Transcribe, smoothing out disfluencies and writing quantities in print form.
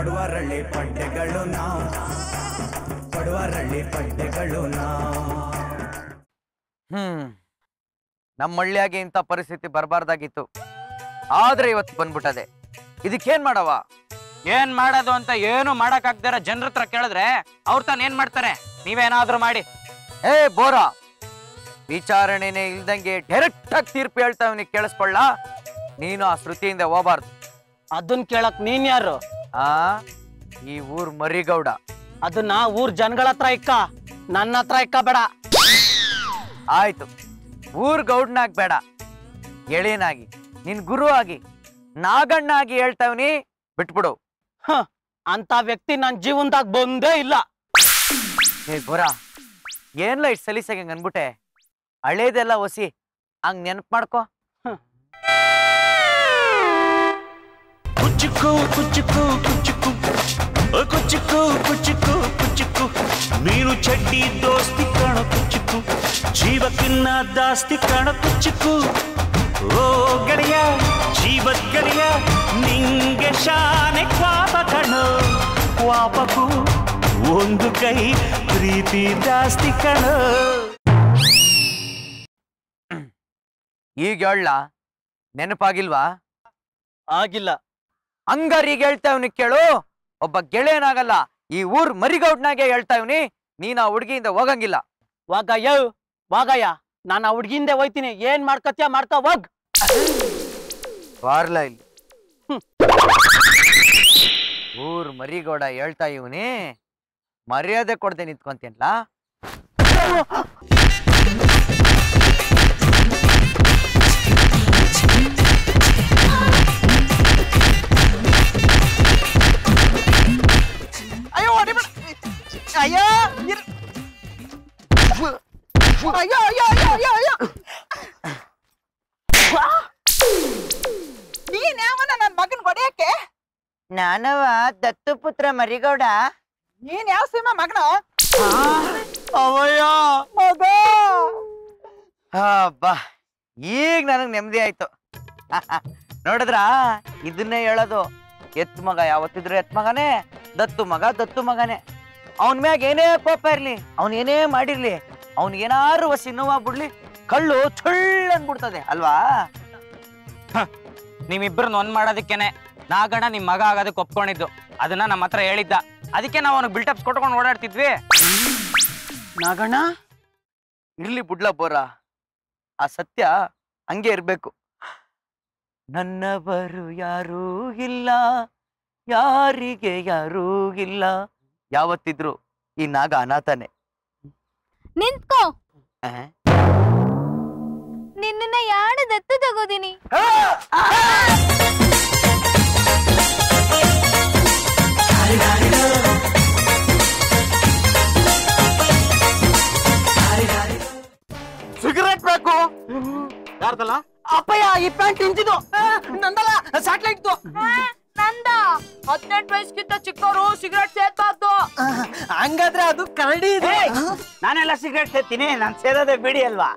ಪಡುವರಳ್ಳಿ ಪಡ್ಡೆಗಳು ಪಡುವರಳ್ಳಿ ಪಡ್ಡೆಗಳು ನಮ್ಮ ಹಳ್ಳಿಯಾಗೆ ಇಂಥ ಪರಿಸ್ಥಿತಿ ಬರಬಾರ್ದಾಗಿತ್ತು, ಆದ್ರೆ ಇವತ್ತು ಬಂದ್ಬಿಟ್ಟದೆ. ಇದಕ್ಕೇನ್ ಮಾಡವ? ಏನ್ ಮಾಡೋದು ಅಂತ ಏನು ಮಾಡಕ್ ಆಗ್ದಾರ ಜನರ ಹತ್ರ ಕೇಳಿದ್ರೆ ಅವ್ರ ತಾನು ಏನ್ ಮಾಡ್ತಾರೆ? ನೀವೇನಾದ್ರೂ ಮಾಡಿ. ಏ ಬೋರಾ, ವಿಚಾರಣೆನೆ ಇಲ್ದಂಗೆ ಡೈರೆಕ್ಟ್ ಆಗಿ ತೀರ್ಪು ಹೇಳ್ತಾವ್, ಕೇಳಿಸ್ಕೊಳ್ಳ. ನೀನು ಆ ಶ್ರುತಿಯಿಂದ ಹೋಗ್ಬಾರ್ದು. ಅದನ್ ಕೇಳಕ್ ನೀನ್ ಯಾರು? ಈ ಊರ್ ಮರಿಗೌಡ. ಅದನ್ನ ಊರ್ ಜನಗಳ ಹತ್ರ ಇಕ್ಕ, ನನ್ನ ಹತ್ರ ಇಕ್ಕ ಬೇಡ. ಆಯ್ತು, ಊರ್ ಗೌಡ್ನಾಗ್ ಬೇಡ, ಗೆಳೆಯನಾಗಿ ನಿನ್ ಗುರು ಆಗಿ ನಾಗಣ್ಣ ಆಗಿ ಹೇಳ್ತಾವ್ನಿ, ಬಿಟ್ಬಿಡು. ಅಂತ ವ್ಯಕ್ತಿ ನನ್ ಜೀವನದಾಗ ಬಂದೇ ಇಲ್ಲ. ಹೇ ಗೋರಾ, ಏನ್ಲ ಇಷ್ಟು ಸಲೀಸಾಗಿ ಹಂಗ ಅನ್ಬಿಟ್ಟೆ? ಹಳೇದೆಲ್ಲ ಹೊಸಿ ಹಂಗ್ ನೆನಪು ಮಾಡ್ಕೊ. ಕುಚ್ಚುಕು ಕುಚ್ಚುಕು ಕುಚ್ಚುಕು ಕುಚ್ಚುಕು ಕುಚ್ಚುಕು ಕುಚ್ಚುಕು ಮೀನು ಚಡ್ಡಿ ದೋಸ್ತಿ ಕಾಣ ಕುಚ್ಚುಕು, ಜೀವಕ್ಕಿನ್ನ ದಾಸ್ತಿ ಕಾಣ ಕುಚ್ಚುಕು. ಓ ಗೆಳೆಯ, ಜೀವದ ಗೆಳೆಯ, ನಿಂಗೆ ಶಾನೆ ಕ್ವಾಪ ಕಣೋ. ಕ್ವಾಪಕ್ಕೂ ಒಂದು ಕೈ ಪ್ರೀತಿ ಜಾಸ್ತಿ ಕಣೋ. ಈಗ ಹೇಳ, ನೆನಪಾಗಿಲ್ವಾ? ಆಗಿಲ್ಲ. ಹಂಗಾರೀಗ ಹೇಳ್ತಾವ್ನಿ ಕೇಳು. ಒಬ್ಬ ಗೆಳೆಯನಾಗಲ್ಲ, ಈ ಊರ್ ಮರಿಗೌಡ್ನಾಗೆ ಹೇಳ್ತಾವ್ನಿ, ನೀನ್ ಆ ಹುಡುಗಿಯಿಂದ ಹೋಗಂಗಿಲ್ಲ. ವಾಗಯ್ಯ, ನಾನು ಆ ಹುಡ್ಗಿಂದೆ ಹೋಯ್ತೀನಿ. ಏನ್ ಮಾಡ್ಕತ್ಯ ಮಾಡ್ಕೊ, ಹೋಗ್. ಬಾರ್ಲ ಇಲ್ಲಿ. ಊರ್ ಮರಿಗೌಡ ಹೇಳ್ತಾ ಇವನಿ, ಮರ್ಯಾದೆ ಕೊಡ್ದೆ ನಿಂತ್ಕೊಂತೀನಲ್ಲ. ಅಯ್ಯೋ ಹೊಡಿಬೇಡ. ಅಯ್ಯೋ ಅಯ್ಯೋ ಅಯ್ಯೋ ಅಯ್ಯೋ ಅಯ್ಯೋ. ನೀನ್ ಯಾವನ ನನ್ ಮಗನ್ ಹೊಡೆಯಕ್ಕೆ? ನಾನವ ದತ್ತು ಪುತ್ರ ಮರಿಗೌಡ. ನೀನ್ ಯಾವ ಸೀಮಾ ಮಗನ? ಅವಯ್ಯ ಮಗ. ಬಾ, ಈಗ ನನಗ್ ನೆಮ್ಮದಿ ಆಯ್ತು. ನೋಡಿದ್ರ, ಇದನ್ನೇ ಹೇಳೋದು. ಎತ್ ಮಗ ಯಾವತ್ತಿದ್ರು ಎತ್ ಮಗನೇ, ದತ್ತು ಮಗ ದತ್ತು ಮಗನೇ. ಅವನ್ ಮ್ಯಾಗ ಏನೇ ಕೋಪ ಇರ್ಲಿ, ಅವನ್ ಏನೇ ಮಾಡಿರ್ಲಿ, ಅವ್ನಿಗೇನಾರು ಹೊಸಿ ನೋವಾಗ್ಬಿಡ್ಲಿ, ಕಳ್ಳು ಚುಳ್ಳು ಅಂದ್ಬಿಡ್ತದೆ ಅಲ್ವಾ? ನಿಮ್ಮಿಬ್ರನ್ನ ಒಂದ್ ಮಾಡೋದಕ್ಕೇನೆ ನಾಗಣ್ಣ ನಿಮ್ ಮಗ ಆಗೋದಕ್ಕೆ ಒಪ್ಕೊಂಡಿದ್ದು. ಅದನ್ನ ನಮ್ಮ ಹತ್ರ ಹೇಳಿದ್ದ, ಅದಕ್ಕೆ ನಾವು ಅವನಿಗೆ ಬಿಲ್ಟಪ್ಸ್ ಕೊಟ್ಕೊಂಡು ಓಡಾಡ್ತಿದ್ವಿ. ನಾಗಣ್ಣ ಇರ್ಲಿ ಬುಡ್ಲ ಬೋರ, ಆ ಸತ್ಯ ಹಂಗೆ ಇರ್ಬೇಕು. ನನ್ನವರು ಯಾರೂ ಇಲ್ಲ, ಯಾರಿಗೆ ಯಾರೂ ಇಲ್ಲ. ಯಾವತ್ತಿದ್ರು ಈ ನಾಗ ಅನಾಥನೆ. ನಿಂತ್ಕೋ. ನಿನ್ನ ಯಾರು ದತ್ತು ತಗೋದಿನಿ. ಸಿಗರೇಟ್ ಬೇಕು. ಯಾರ್ದಲ್ಲ? ಅಪ್ಪಯ್ಯ, ಈ ಪ್ಯಾಂಟ್ ಇಂಚಿದು. ನಂದಲ್ಲ, ಸ್ಯಾಟಲೈಟ್. ನಂದ 18 ವಯಸ್ಸಿಗಿಂತ ಚಿಕ್ಕವರು ಸಿಗರೇಟ್ ಸೇದ್ಬಾರ್ದು. ಹಂಗಾದ್ರೆ ಅದು ಕರಡಿ ಇದೆ. ನಾನೆಲ್ಲ ಸಿಗರೇಟ್ ಸೇತೀನಿ, ನಾನು ಸೇದೋದೇ ಬಿಡಿ ಅಲ್ವಾ?